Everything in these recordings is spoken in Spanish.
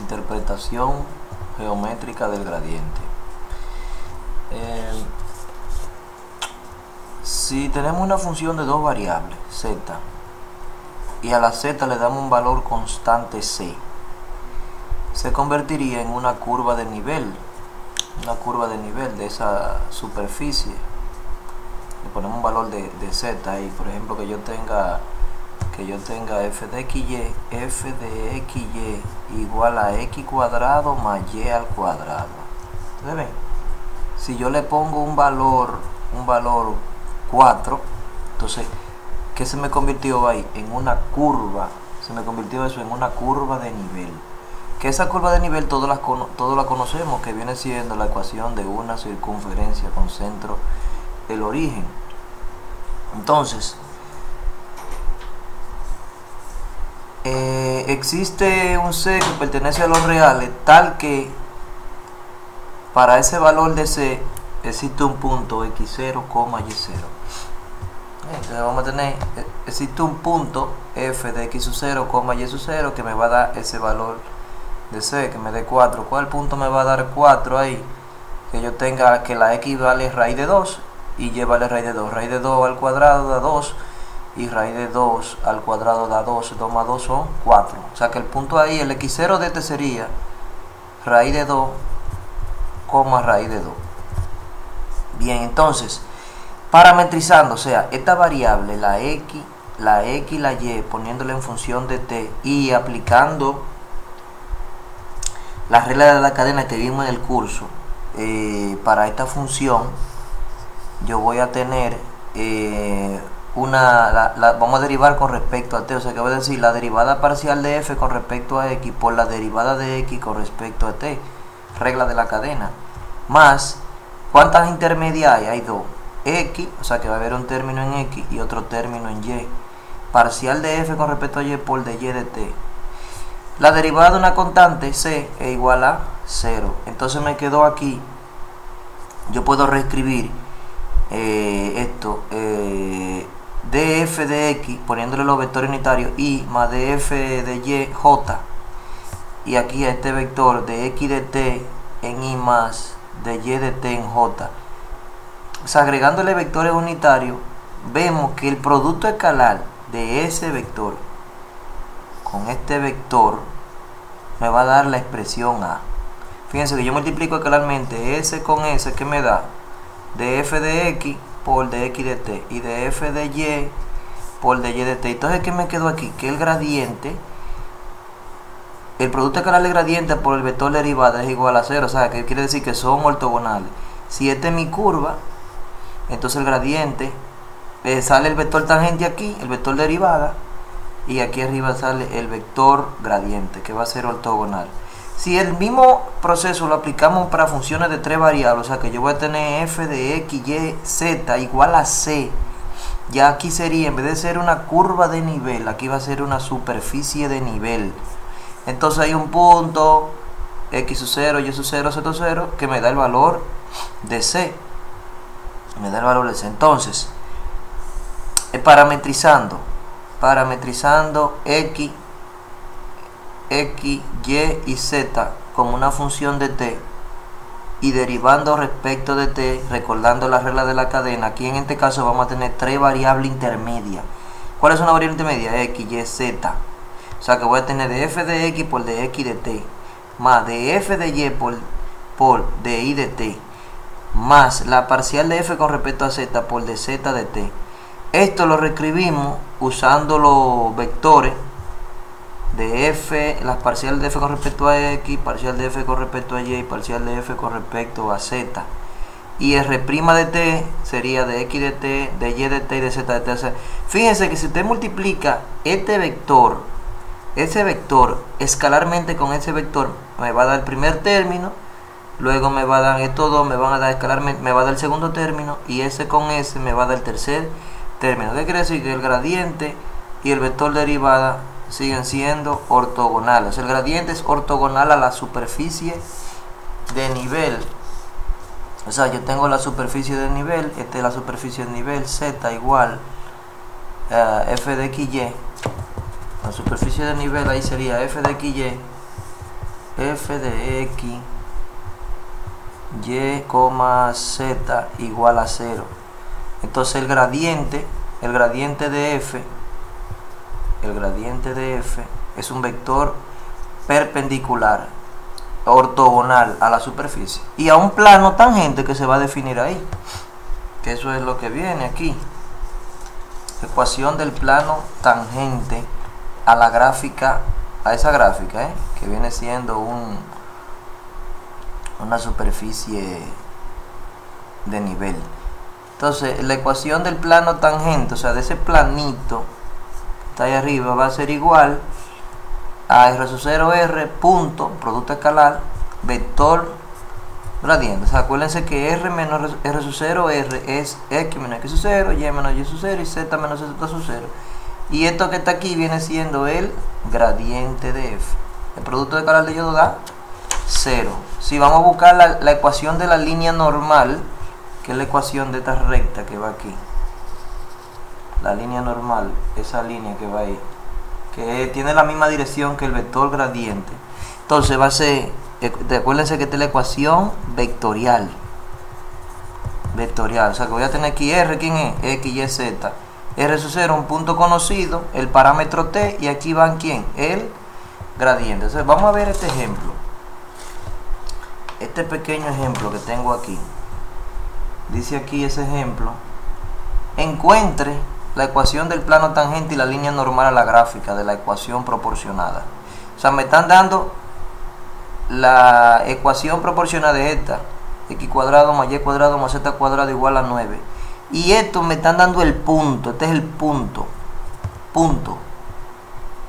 Interpretación geométrica del gradiente. Si tenemos una función de dos variables, z, y a la z le damos un valor constante c, se convertiría en una curva de nivel de esa superficie. Le ponemos un valor de z ahí, por ejemplo, que yo tenga f de xy igual a x cuadrado más y al cuadrado. ¿Ustedes ven? Si yo le pongo un valor 4, entonces, ¿qué se me convirtió ahí? En una curva. Se me convirtió eso en una curva de nivel. Que esa curva de nivel todos la conocemos, que viene siendo la ecuación de una circunferencia con centro el origen. Entonces, existe un c que pertenece a los reales, tal que para ese valor de c existe un punto x0, y0. Entonces vamos a tener, existe un punto f de x0, y0 que me va a dar ese valor de c, que me dé 4. ¿Cuál punto me va a dar 4 ahí? Que yo tenga que la x vale raíz de 2 y y vale raíz de 2. Raíz de 2 al cuadrado da 2 y raíz de 2 al cuadrado da 2. 2 más 2 son 4. O sea que el punto ahí, el x0 de este sería raíz de 2, raíz de 2. Bien, entonces, parametrizando, o sea, esta variable, la x y la y, poniéndole en función de t y aplicando la regla de la cadena que vimos en el curso, para esta función, yo voy a tener vamos a derivar con respecto a t, o sea que voy a decir la derivada parcial de f con respecto a x por la derivada de x con respecto a t, regla de la cadena, más, ¿cuántas intermedias hay? Hay 2, x, o sea que va a haber un término en x y otro término en y, parcial de f con respecto a y por de y de t. La derivada de una constante c es igual a 0, entonces me quedó aquí, yo puedo reescribir esto, df de x, poniéndole los vectores unitarios, y más df de y, j, y aquí a este vector de x de t en y más de y de t en j. O sea, agregándole vectores unitarios, vemos que el producto escalar de ese vector con este vector me va a dar la expresión a. Fíjense que yo multiplico escalarmente s con s, que me da df de x por de x de t y df de y por de y de t. Entonces, ¿qué me quedó aquí? Que el gradiente, el producto escalar del gradiente por el vector derivada es igual a 0, o sea, que quiere decir que son ortogonales. Si esta es mi curva, entonces el gradiente, sale el vector tangente aquí, el vector derivada, y aquí arriba sale el vector gradiente, que va a ser ortogonal. Si el mismo proceso lo aplicamos para funciones de 3 variables, o sea que yo voy a tener f de x, y, z igual a c, ya aquí sería, en vez de ser una curva de nivel, aquí va a ser una superficie de nivel. Entonces hay un punto x sub 0, y sub 0, z 0, que me da el valor de c. Entonces, parametrizando x, y z como una función de t y derivando respecto de t, recordando la regla de la cadena, aquí en este caso vamos a tener 3 variables intermedias. ¿Cuál es una variable intermedia? X, y, z. O sea que voy a tener de f de x por de x de t, más de f de y por de y de t, más la parcial de f con respecto a z por de z de t. Esto lo reescribimos usando los vectores de f, las parciales de f con respecto a x, parcial de f con respecto a y, parcial de f con respecto a z. Y r' de t sería de x de t, de y de t y de z de t. O sea, fíjense que si usted multiplica ese vector escalarmente con ese vector, me va a dar el primer término, luego me va a dar estos dos, me van a dar escalarmente, me va a dar el segundo término, y ese con ese me va a dar el tercer término. ¿Qué quiere decir? Que el gradiente y el vector derivada siguen siendo ortogonales. El gradiente es ortogonal a la superficie de nivel. O sea, yo tengo la superficie de nivel, esta es la superficie de nivel, z igual a f de xy. La superficie de nivel ahí sería f de xy f de x y, z igual a 0. Entonces el gradiente de f es un vector perpendicular, ortogonal a la superficie y a un plano tangente que se va a definir ahí, que eso es lo que viene aquí. Ecuación del plano tangente a la gráfica, a esa gráfica, que viene siendo una superficie de nivel. Entonces la ecuación del plano tangente, o sea, de ese planito que está ahí arriba, va a ser igual a r sub 0 r punto, producto escalar, vector gradiente. O sea, acuérdense que r menos r sub 0 r es x menos x sub 0, y menos y sub 0 y z menos z sub 0. Y esto que está aquí viene siendo el gradiente de f. El producto escalar de ellos da 0. Si vamos a buscar la ecuación de la línea normal, que es la ecuación de esta recta que va aquí, la línea normal, esa línea que va ahí, que tiene la misma dirección que el vector gradiente, entonces va a ser, acuérdense que esta es la ecuación vectorial, o sea que voy a tener aquí r, ¿quién es? X, y, z, r sub 0, un punto conocido, el parámetro t, y aquí van ¿quién? El gradiente. Entonces vamos a ver este ejemplo, este pequeño ejemplo que tengo aquí. Dice aquí ese ejemplo: encuentre la ecuación del plano tangente y la línea normal a la gráfica de la ecuación proporcionada. O sea, me están dando la ecuación proporcionada de esta, x cuadrado más y cuadrado más z cuadrado igual a 9. Y esto me están dando el punto, este es el punto.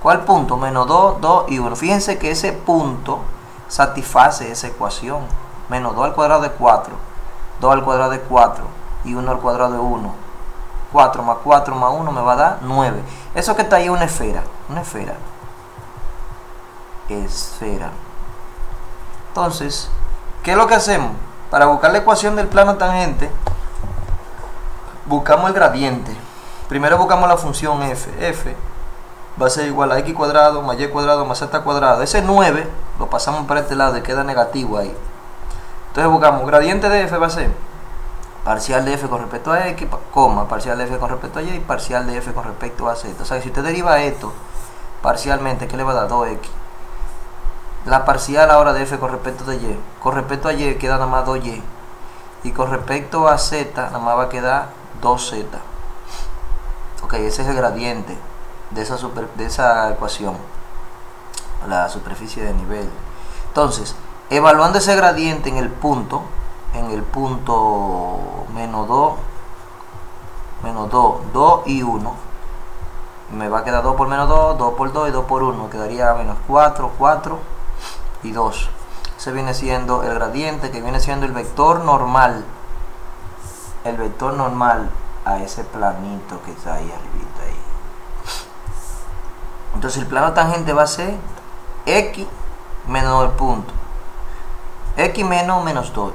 ¿Cuál punto? Menos 2, 2 y 1. Fíjense que ese punto satisface esa ecuación. Menos 2 al cuadrado de 4, 2 al cuadrado de 4 y 1 al cuadrado de 1. 4 más 4 más 1 me va a dar 9. Eso que está ahí es una esfera. Entonces, ¿qué es lo que hacemos? Para buscar la ecuación del plano tangente, buscamos el gradiente. Primero buscamos la función f. F va a ser igual a x cuadrado más y cuadrado más z cuadrado. Ese 9 lo pasamos para este lado y queda negativo ahí. Entonces buscamos gradiente de f, va a ser parcial de f con respecto a x, parcial de f con respecto a y parcial de f con respecto a z. O sea, si usted deriva esto parcialmente, ¿qué le va a dar? 2x. La parcial ahora de f con respecto a y. Con respecto a y queda nada más 2y. Y con respecto a z nada más va a quedar 2z. Ok, ese es el gradiente de esa ecuación, la superficie de nivel. Entonces, evaluando ese gradiente en el punto menos 2 y 1, me va a quedar 2 por menos 2, 2 por 2 y 2 por 1, me quedaría menos 4, 4 y 2. Ese viene siendo el gradiente, que viene siendo el vector normal a ese planito que está ahí arribita ahí. Entonces el plano tangente va a ser x menos el punto, x menos 2,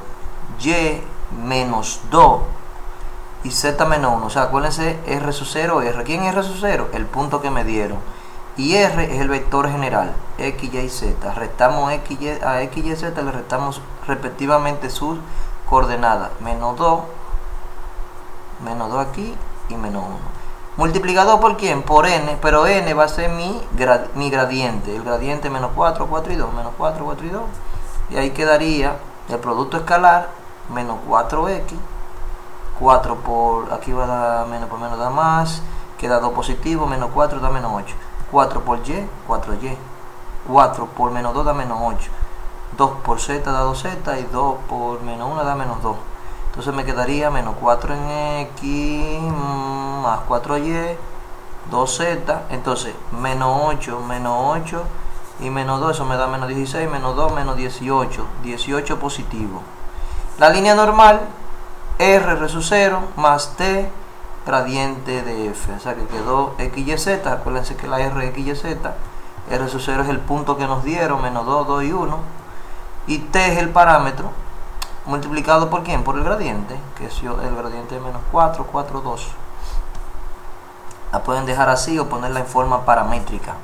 y menos 2 y z menos 1. O sea, acuérdense, r sub 0, r. ¿Quién es r sub 0? El punto que me dieron. Y r es el vector general, x, y, z. Restamos x, y, a x, y, z le restamos respectivamente sus coordenadas. Menos 2 aquí y menos 1. Multiplicado por quién? Por n, pero n va a ser mi gradiente. El gradiente menos 4, 4 y 2, menos 4, 4 y 2. Y ahí quedaría el producto escalar, menos 4x, 4 por, aquí va a dar menos por menos da más, queda 2 positivo, menos 4 da menos 8. 4 por y, 4y. 4 por menos 2 da menos 8. 2 por z da 2z y 2 por menos 1 da menos 2. Entonces me quedaría menos 4 en x más 4y, 2z. Entonces menos 8 y menos 2, eso me da menos 16, menos 2, menos 18. 18 positivo. La línea normal, r sub 0 más t gradiente de f. O sea que quedó x, y, z. Acuérdense que la r, x, y, z. R sub 0 es el punto que nos dieron, menos 2, 2 y 1. Y t es el parámetro multiplicado por quién, por el gradiente, que es el gradiente de menos 4, 4, 2. La pueden dejar así o ponerla en forma paramétrica.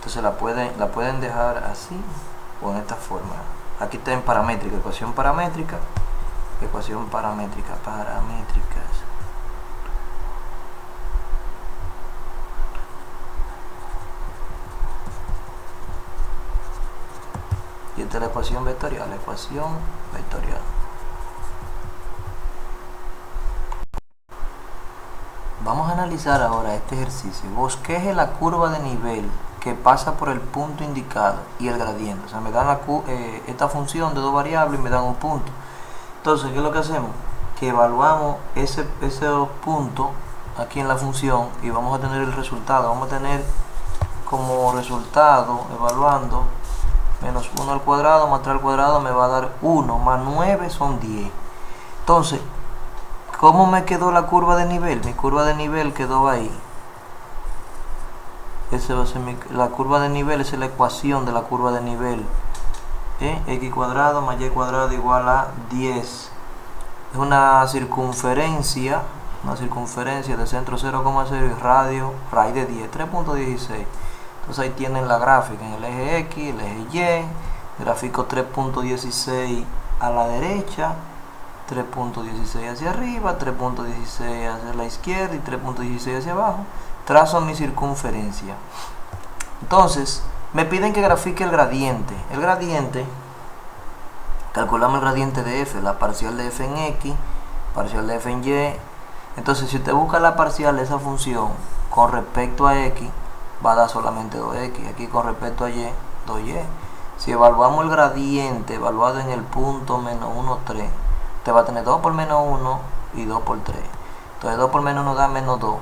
Entonces la pueden dejar así o en esta forma. Aquí está en paramétrica, ecuación paramétricas. Y esta es la ecuación vectorial, Vamos a analizar ahora este ejercicio. Bosqueje la curva de nivel que pasa por el punto indicado y el gradiente. O sea, me dan esta función de dos variables y me dan un punto. Entonces, ¿qué es lo que hacemos? Que evaluamos esos puntos aquí en la función y vamos a tener el resultado. Vamos a tener como resultado, evaluando, menos 1 al cuadrado más 3 al cuadrado me va a dar 1, más 9 son 10. Entonces, ¿cómo me quedó la curva de nivel? Mi curva de nivel quedó ahí. Esa va a ser la curva de nivel, esa es la ecuación de la curva de nivel. X cuadrado más y cuadrado igual a 10. Es una circunferencia de centro 0,0 y radio raíz de 10, 3.16. Entonces ahí tienen la gráfica en el eje X, el eje Y, gráfico 3.16 a la derecha, 3.16 hacia arriba, 3.16 hacia la izquierda y 3.16 hacia abajo. Trazo mi circunferencia. Entonces me piden que grafique el gradiente. Calculamos el gradiente de f, la parcial de f en x, parcial de f en y. Entonces si usted busca la parcial de esa función con respecto a x, va a dar solamente 2x. Aquí con respecto a y, 2y. Si evaluamos el gradiente evaluado en el punto menos 1, 3, usted va a tener 2 por menos 1 y 2 por 3. Entonces 2 por menos 1 da menos 2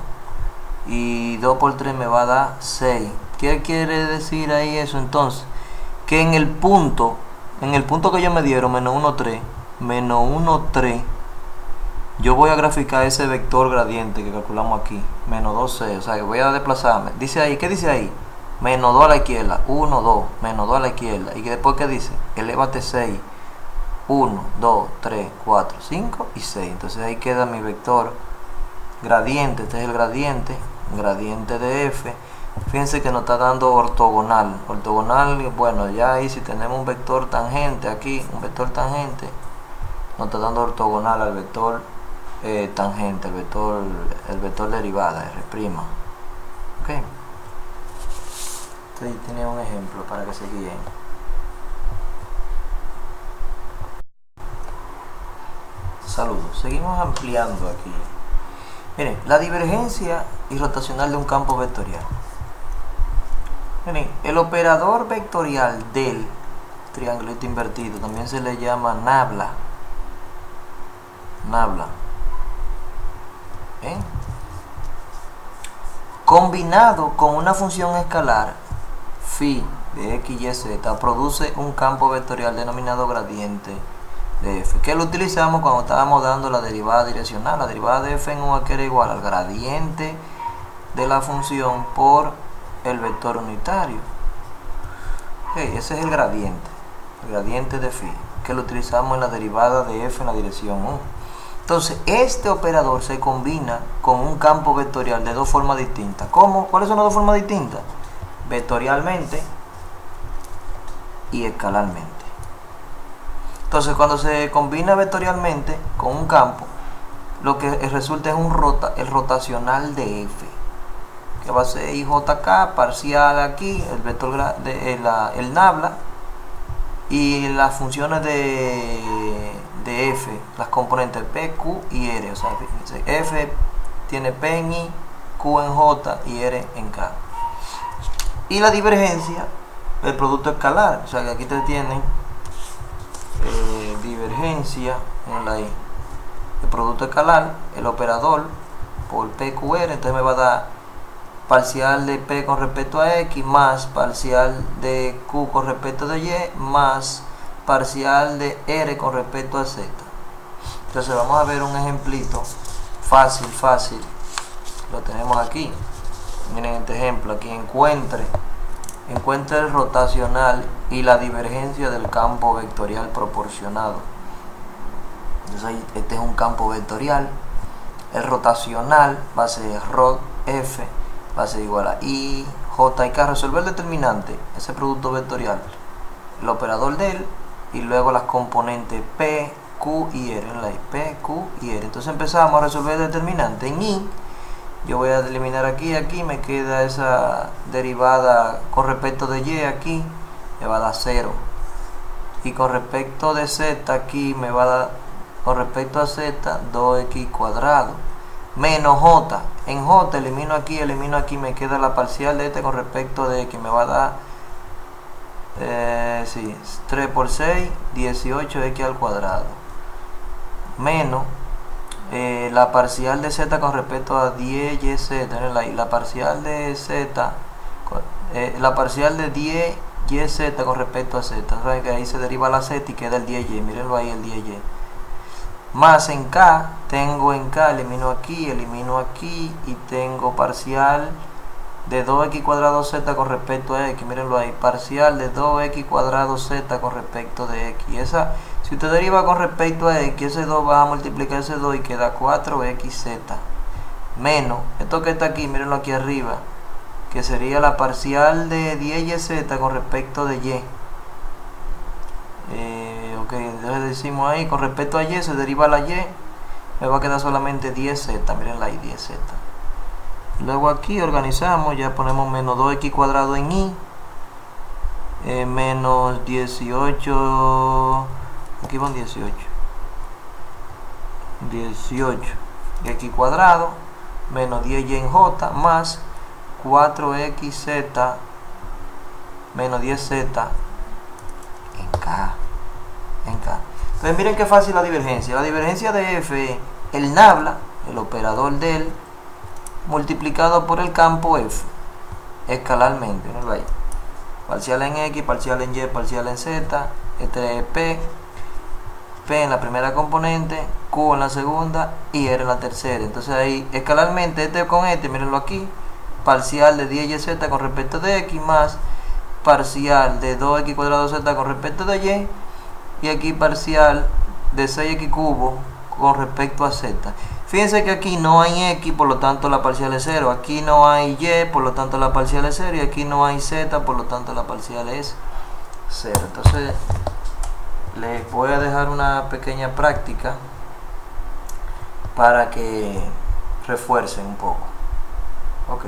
y 2 por 3 me va a dar 6. ¿Qué quiere decir ahí eso? Entonces, que en el punto que ellos me dieron, menos 1, 3, yo voy a graficar ese vector gradiente que calculamos aquí, menos 2, 6, o sea que voy a desplazarme. Dice ahí, ¿qué dice ahí? Menos 2 a la izquierda, 1, 2, menos 2 a la izquierda. ¿Y después qué dice? Elévate 6, 1, 2, 3, 4, 5 y 6. Entonces ahí queda mi vector gradiente. Este es el gradiente de f. Fíjense que nos está dando ortogonal. Bueno, ya ahí si tenemos un vector tangente aquí, nos está dando ortogonal al vector tangente, el vector derivada, R'. Ok. Entonces tiene un ejemplo para que se guíen. Saludos. Seguimos ampliando aquí. Miren, la divergencia y rotacional de un campo vectorial. Miren, el operador vectorial del triangulito invertido también se le llama nabla. Combinado con una función escalar phi de x, y, z, produce un campo vectorial denominado gradiente de f, que lo utilizamos cuando estábamos dando la derivada direccional. La derivada de f en u que era igual al gradiente de la función por el vector unitario. Ese es el gradiente de phi, que lo utilizamos en la derivada de f en la dirección u. Entonces este operador se combina con un campo vectorial de dos formas distintas. ¿Cómo? ¿Cuáles son las dos formas distintas? Vectorialmente y escalarmente. Entonces cuando se combina vectorialmente con un campo, lo que resulta es el rotacional de f, que va a ser IJK parcial aquí, el vector el nabla, y las funciones de f, las componentes p, q y r. O sea, fíjense, f tiene p en i, q en j y r en k. Y la divergencia, el producto escalar. O sea que aquí te tienen divergencia en la i, el producto escalar, el operador por p, q, r. Entonces me va a dar parcial de p con respecto a x más parcial de q con respecto a y más parcial de r con respecto a z. Entonces vamos a ver un ejemplito fácil. Lo tenemos aquí. Miren este ejemplo aquí. Encuentre el rotacional y la divergencia del campo vectorial proporcionado. Entonces este es un campo vectorial. El rotacional va a ser rho f, va a ser igual a IJK J y K, resolver el determinante, ese producto vectorial, el operador de él, y luego las componentes P, Q y R, en la I, P, Q y R. Entonces empezamos a resolver el determinante. En I, yo voy a eliminar aquí me queda esa derivada con respecto de Y aquí, me va a dar 0. Y con respecto de Z aquí me va a dar, con respecto a Z, 2x cuadrado. Menos J. En J elimino aquí, me queda la parcial de este con respecto de X, me va a dar 3 por 6, 18x al cuadrado. Menos la parcial de Z con respecto a 10YZ, la parcial de Z, la parcial de 10YZ con respecto a Z, ¿saben? Que ahí se deriva la Z y queda el 10Y, mírenlo ahí, el 10Y. Más en K, tengo en K, elimino aquí y tengo parcial de 2x cuadrado Z con respecto a X, mírenlo ahí, parcial de 2x cuadrado Z con respecto de X. Esa, si usted deriva con respecto a X, ese 2 va a multiplicar ese 2 y queda 4xz. Menos, esto que está aquí, mírenlo aquí arriba, que sería la parcial de 10yz con respecto de Y. Ok, entonces decimos ahí, con respecto a Y, se deriva la Y, me va a quedar solamente 10z, miren la Y, 10z. Luego aquí organizamos, ya ponemos menos 2x cuadrado en I, menos 18, aquí van 18 x cuadrado, menos 10y en J, más 4xz, menos 10z en K. Entonces miren qué fácil la divergencia. La divergencia de F es el nabla, el operador del, multiplicado por el campo F, escalarmente, mírenlo ahí. Parcial en X, parcial en Y, parcial en Z, este es P en la primera componente, Q en la segunda y R en la tercera. Entonces ahí, escalarmente, este con este, mírenlo aquí, parcial de 10YZ con respecto de X, más parcial de 2x cuadrado Z con respecto de Y, y aquí parcial de 6x cubo con respecto a Z. Fíjense que aquí no hay X, por lo tanto la parcial es 0. Aquí no hay Y, por lo tanto la parcial es 0. Y aquí no hay Z, por lo tanto la parcial es 0. Entonces les voy a dejar una pequeña práctica para que refuercen un poco. Ok.